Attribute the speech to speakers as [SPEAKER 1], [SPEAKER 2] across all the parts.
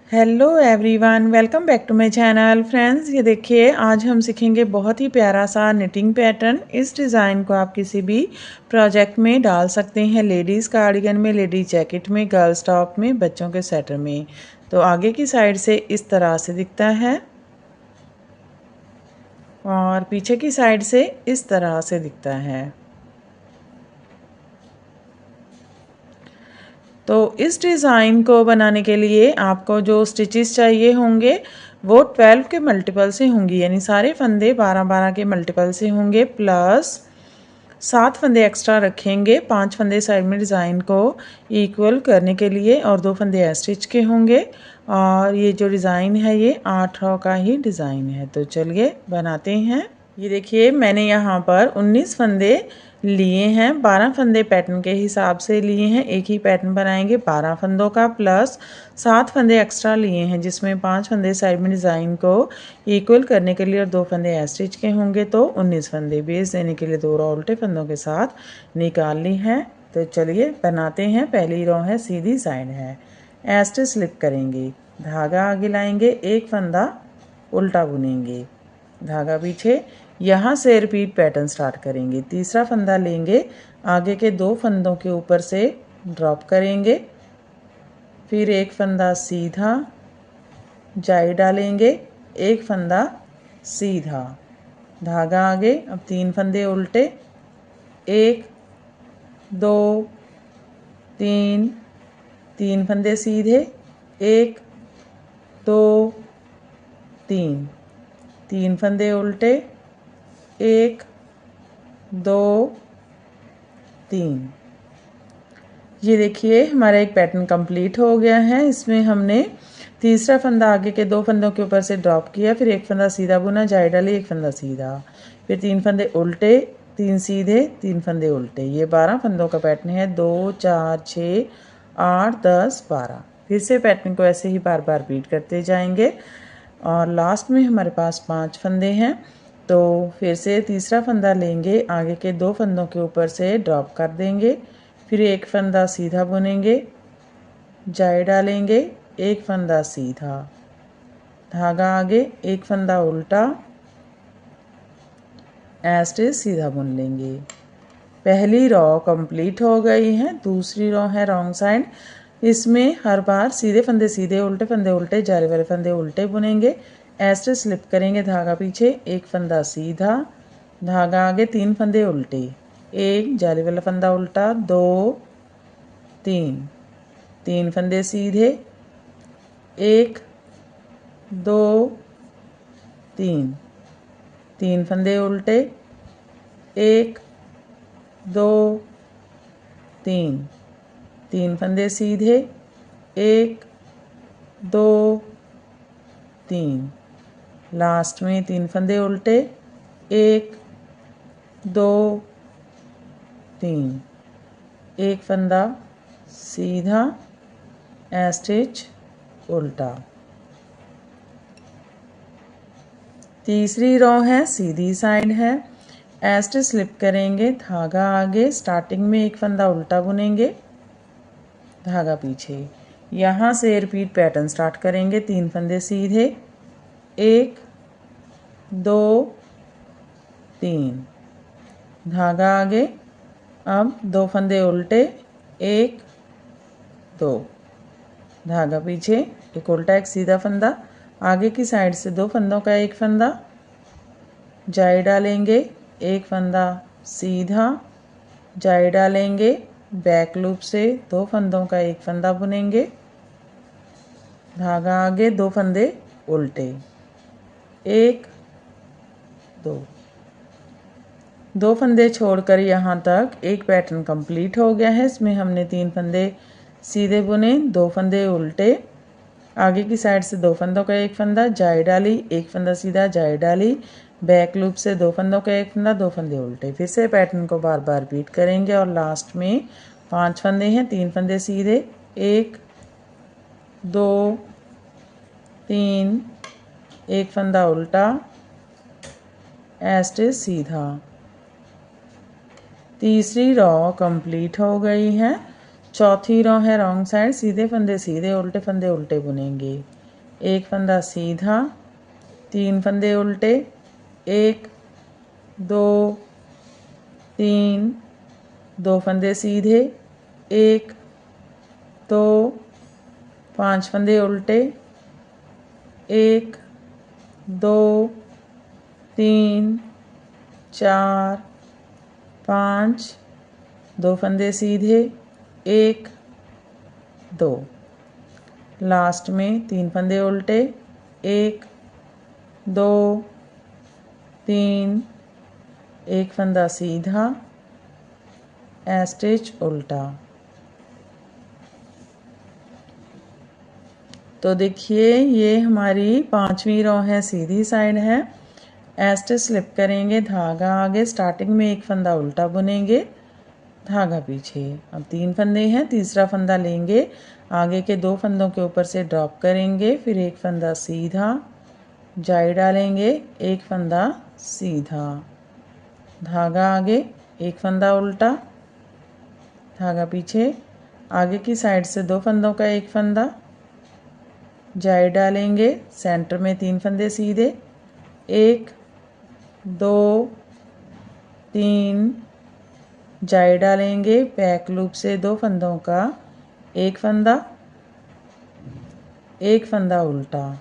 [SPEAKER 1] Hello everyone, welcome back to my channel. Friends, ये देखिए आज हम सीखेंगे बहुत ही प्यारा सा निटिंग पैटर्न। इस डिज़ाइन को आप किसी भी प्रोजेक्ट में डाल सकते हैं, लेडीज़ कार्डिगन में, लेडीज़ जैकेट में, गर्ल्स टॉप में, बच्चों के स्वेटर में। तो आगे की साइड से इस तरह से दिखता है और पीछे की साइड से इस तरह से दिखता है। तो इस डिज़ाइन को बनाने के लिए आपको जो स्टिचेस चाहिए होंगे वो 12 के मल्टीपल से होंगी, यानी सारे फंदे 12-12 के मल्टीपल से होंगे, प्लस 7 फंदे एक्स्ट्रा रखेंगे, 5 फंदे साइड में डिज़ाइन को इक्वल करने के लिए और 2 फंदे स्टिच के होंगे। और ये जो डिज़ाइन है ये 8 रॉ का ही डिज़ाइन है। तो चलिए बनाते हैं। ये देखिए मैंने यहाँ पर 19 फंदे लिए हैं, 12 फंदे पैटर्न के हिसाब से लिए हैं। एक ही पैटर्न बनाएंगे 12 फंदों का, प्लस 7 फंदे एक्स्ट्रा लिए हैं जिसमें 5 फंदे साइड में डिज़ाइन को इक्वल करने के लिए और 2 फंदे स्टिच के होंगे। तो 19 फंदे बेस देने के लिए 2 रॉ उल्टे फंदों के साथ निकाल ली है। तो चलिए बनाते हैं। पहली रॉ है सीधी साइड है, एस्टे स्लिप करेंगे, धागा आगे लाएंगे, एक फंदा उल्टा बुनेंगे, धागा पीछे, यहाँ से रिपीट पैटर्न स्टार्ट करेंगे। तीसरा फंदा लेंगे, आगे के 2 फंदों के ऊपर से ड्रॉप करेंगे, फिर एक फंदा सीधा जाई डालेंगे, एक फंदा सीधा, धागा आगे। अब 3 फंदे उल्टे, 1 2 3, 3 फंदे सीधे, 1 2 3, 3 फंदे उल्टे, 1 2 3। ये देखिए हमारा एक पैटर्न कंप्लीट हो गया है। इसमें हमने तीसरा फंदा आगे के 2 फंदों के ऊपर से ड्रॉप किया, फिर एक फंदा सीधा बुना, जाई डाली, एक फंदा सीधा, फिर 3 फंदे उल्टे, 3 सीधे, 3 फंदे उल्टे। ये 12 फंदों का पैटर्न है। 2 4 6 8 10 12। फिर से पैटर्न को ऐसे ही बार बार रिपीट करते जाएंगे और लास्ट में हमारे पास 5 फंदे हैं। तो फिर से तीसरा फंदा लेंगे, आगे के 2 फंदों के ऊपर से ड्रॉप कर देंगे, फिर एक फंदा सीधा बुनेंगे, जाई डालेंगे, एक फंदा सीधा, धागा आगे, एक फंदा उल्टा, एस्टे सीधा बुन लेंगे। पहली रॉ कंप्लीट हो गई है। दूसरी रॉ है रॉन्ग साइड। इसमें हर बार सीधे फंदे सीधे, उल्टे फंदे उल्टे, जाली वाले फंदे उल्टे बुनेंगे, एस्टे स्लिप करेंगे, धागा पीछे, एक फंदा सीधा, धागा आगे, 3 फंदे उल्टे, एक जाली वाला फंदा उल्टा, 2 3, 3 फंदे सीधे, 1 2 3, 3 फंदे उल्टे, 1 2 3, 3 फंदे सीधे, 1 2 3, लास्ट में 3 फंदे उल्टे, 1 2 3, एक फंदा सीधा, स्टिच उल्टा। तीसरी रॉ है सीधी साइड है, एस्टे स्लिप करेंगे, धागा आगे, स्टार्टिंग में एक फंदा उल्टा बुनेंगे, धागा पीछे, यहाँ से रिपीट पैटर्न स्टार्ट करेंगे। 3 फंदे सीधे, 1 2 3, धागा आगे, अब 2 फंदे उल्टे, 1 2, धागा पीछे, एक उल्टा एक सीधा फंदा, आगे की साइड से 2 फंदों का एक फंदा, जाई डालेंगे, एक फंदा सीधा, जाई डालेंगे, बैक लूप से 2 फंदों का एक फंदा बुनेंगे, धागा आगे, 2 फंदे उल्टे, 1 2, 2 फंदे छोड़कर यहाँ तक एक पैटर्न कंप्लीट हो गया है। इसमें हमने 3 फंदे सीधे बुने, 2 फंदे उल्टे, आगे की साइड से 2 फंदों का एक फंदा, जाई डाली, एक फंदा सीधा, जाई डाली, बैक लूप से 2 फंदों का एक फंदा, 2 फंदे उल्टे। फिर से पैटर्न को बार बार रिपीट करेंगे और लास्ट में 5 फंदे हैं, 3 फंदे सीधे, 1 2 3, एक फंदा उल्टा, एस्टे सीधा। तीसरी रॉ कंप्लीट हो गई है। चौथी रॉ है रॉन्ग साइड, सीधे फंदे सीधे, उल्टे फंदे उल्टे बुनेंगे, एक फंदा सीधा, 3 फंदे उल्टे, 1 2 3, 2 फंदे सीधे, 1 2 5 फंदे उल्टे, 1 2 3 4 5, 2 फंदे सीधे, 1 2, लास्ट में 3 फंदे उल्टे, 1 2 3, एक फंदा सीधा, स्टिच उल्टा। तो देखिए ये हमारी 5वीं रो है, सीधी साइड है। स्टिच स्लिप करेंगे, धागा आगे, स्टार्टिंग में एक फंदा उल्टा बुनेंगे, धागा पीछे। अब 3 फंदे हैं, तीसरा फंदा लेंगे, आगे के 2 फंदों के ऊपर से ड्रॉप करेंगे, फिर एक फंदा सीधा, जाई डालेंगे, एक फंदा सीधा, धागा आगे, एक फंदा उल्टा, धागा पीछे, आगे की साइड से 2 फंदों का एक फंदा, जाई डालेंगे, सेंटर में 3 फंदे सीधे, 1 2 3, जाई डालेंगे, बैक लूप से 2 फंदों का एक फंदा उल्टा।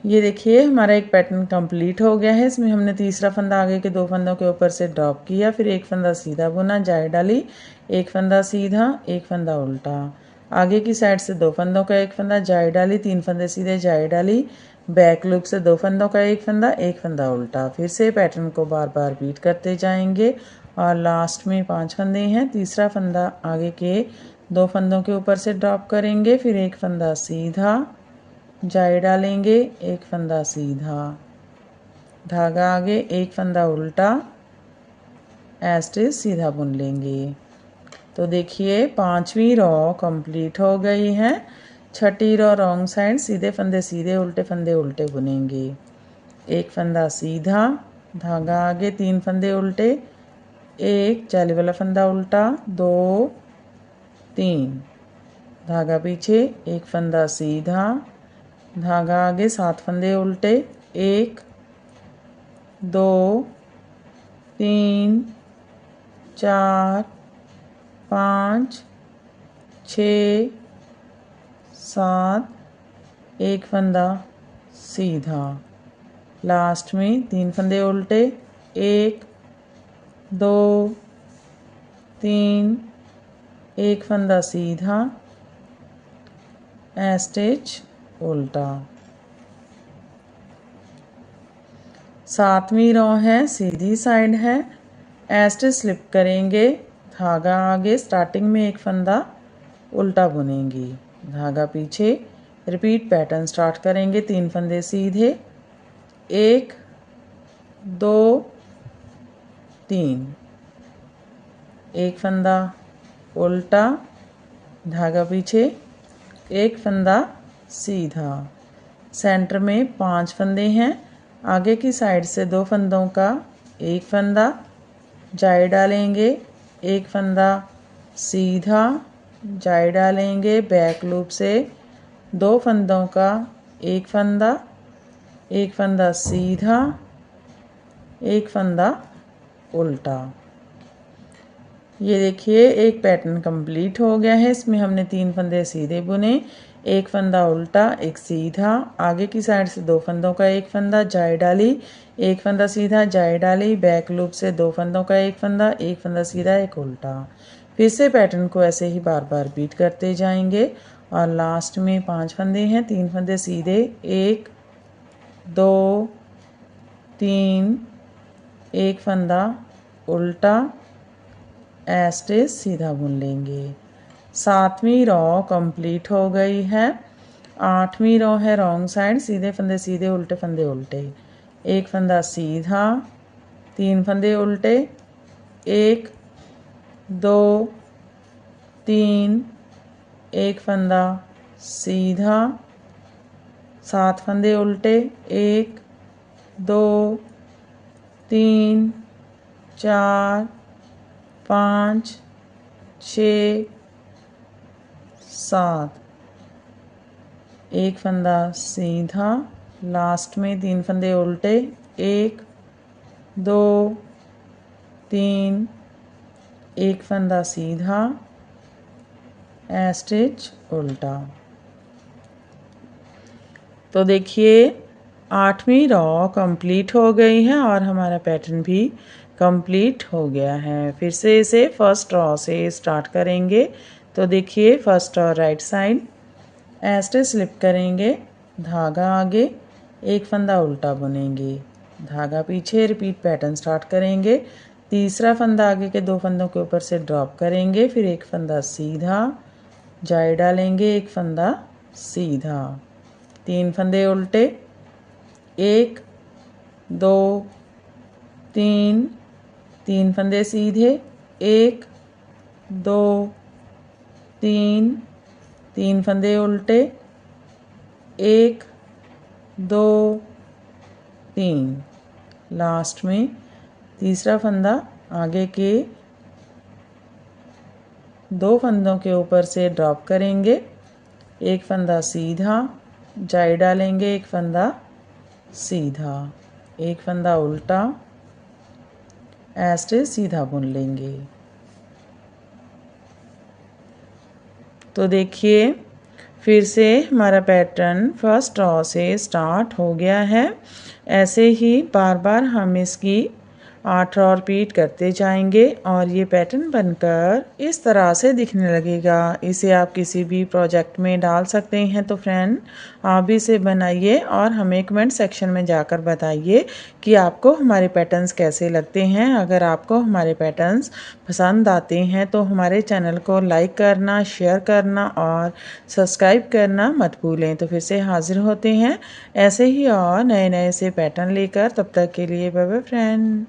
[SPEAKER 1] ये देखिए हमारा एक पैटर्न कंप्लीट हो गया है। इसमें हमने तीसरा फंदा आगे के 2 फंदों के ऊपर से ड्रॉप किया, फिर एक फंदा सीधा बुना, जाई डाली, एक फंदा सीधा, एक फंदा उल्टा, आगे की साइड से 2 फंदों का एक फंदा, जाई डाली, 3 फंदे सीधे, जाई डाली, बैक लूप से 2 फंदों का एक फंदा उल्टा। फिर से पैटर्न को बार बार रिपीट करते जाएंगे और लास्ट में 5 फंदे हैं, तीसरा फंदा आगे के 2 फंदों के ऊपर से ड्रॉप करेंगे, फिर एक फंदा सीधा, जाई डालेंगे, एक फंदा सीधा, धागा आगे, एक फंदा उल्टा, स्टिच सीधा बुन लेंगे। तो देखिए 5वीं रो कंप्लीट हो गई है। 6ठी रो रॉन्ग साइड, सीधे फंदे सीधे, उल्टे फंदे उल्टे बुनेंगे, एक फंदा सीधा, धागा आगे, 3 फंदे उल्टे, एक जाली वाला फंदा उल्टा, 2 3, धागा पीछे, एक फंदा सीधा, धागा आगे, 7 फंदे उल्टे, 1 2 3 4 5 6 7, एक फंदा सीधा, लास्ट में 3 फंदे उल्टे, 1 2 3, एक फंदा सीधा, स्टिच उल्टा। 7वीं रो है, सीधी साइड है। स्टिच स्लिप करेंगे, धागा आगे, स्टार्टिंग में एक फंदा उल्टा बुनेंगी, धागा पीछे, रिपीट पैटर्न स्टार्ट करेंगे, 3 फंदे सीधे, 1 2 3, एक फंदा उल्टा, धागा पीछे, एक फंदा सीधा, सेंटर में 5 फंदे हैं, आगे की साइड से 2 फंदों का एक फंदा, जाई डालेंगे, एक फंदा सीधा, जाई डालेंगे, बैक लूप से 2 फंदों का एक फंदा सीधा, एक फंदा उल्टा। ये देखिए एक पैटर्न कंप्लीट हो गया है। इसमें हमने 3 फंदे सीधे बुने, एक फंदा उल्टा, एक सीधा, आगे की साइड से 2 फंदों का एक फंदा, जाई डाली, एक फंदा सीधा, जाई डाली, बैक लूप से 2 फंदों का एक फंदा सीधा, एक उल्टा। फिर से पैटर्न को ऐसे ही बार बार रिपीट करते जाएंगे और लास्ट में 5 फंदे हैं, 3 फंदे सीधे, 1 2 3, एक फंदा उल्टा, स्टिच सीधा बुन लेंगे। 7वीं रो कंप्लीट हो गई है। 8वीं रो है रॉन्ग साइड, सीधे फंदे सीधे, उल्टे फंदे उल्टे, एक फंदा सीधा, 3 फंदे उल्टे, 1 2 3, एक फंदा सीधा, 7 फंदे उल्टे, 1 2 3 4 5 6 7, एक फंदा सीधा, लास्ट में 3 फंदे उल्टे, 1 2 3, एक फंदा सीधा, स्टिच उल्टा। तो देखिए 8वीं रॉ कंप्लीट हो गई है और हमारा पैटर्न भी कंप्लीट हो गया है। फिर से इसे फर्स्ट रॉ से स्टार्ट करेंगे। तो देखिए first raw right side, stitch slip करेंगे, धागा आगे, एक फंदा उल्टा बुनेंगे, धागा पीछे, रिपीट पैटर्न स्टार्ट करेंगे। तीसरा फंदा आगे के 2 फंदों के ऊपर से ड्रॉप करेंगे, फिर एक फंदा सीधा, जाई डालेंगे, एक फंदा सीधा, 3 फंदे उल्टे, 1 2 3, 3 फंदे सीधे, 1 2 3, 3 फंदे उल्टे, 1 2 3, लास्ट में तीसरा फंदा आगे के 2 फंदों के ऊपर से ड्रॉप करेंगे, एक फंदा सीधा, जाई डालेंगे, एक फंदा सीधा, एक फंदा उल्टा, स्टिच सीधा बुन लेंगे। तो देखिए फिर से हमारा पैटर्न फर्स्ट रॉ से स्टार्ट हो गया है। ऐसे ही बार बार हम इसकी 8 रॉ रिपीट करते जाएंगे और ये पैटर्न बनकर इस तरह से दिखने लगेगा। इसे आप किसी भी प्रोजेक्ट में डाल सकते हैं। तो फ्रेंड आप भी इसे बनाइए और हमें कमेंट सेक्शन में जाकर बताइए कि आपको हमारे पैटर्न्स कैसे लगते हैं। अगर आपको हमारे पैटर्न्स पसंद आते हैं तो हमारे चैनल को लाइक करना, शेयर करना और सब्सक्राइब करना मत भूलें। तो फिर से हाजिर होते हैं ऐसे ही और नए नए से पैटर्न लेकर। तब तक के लिए बाय बाय फ्रेंड।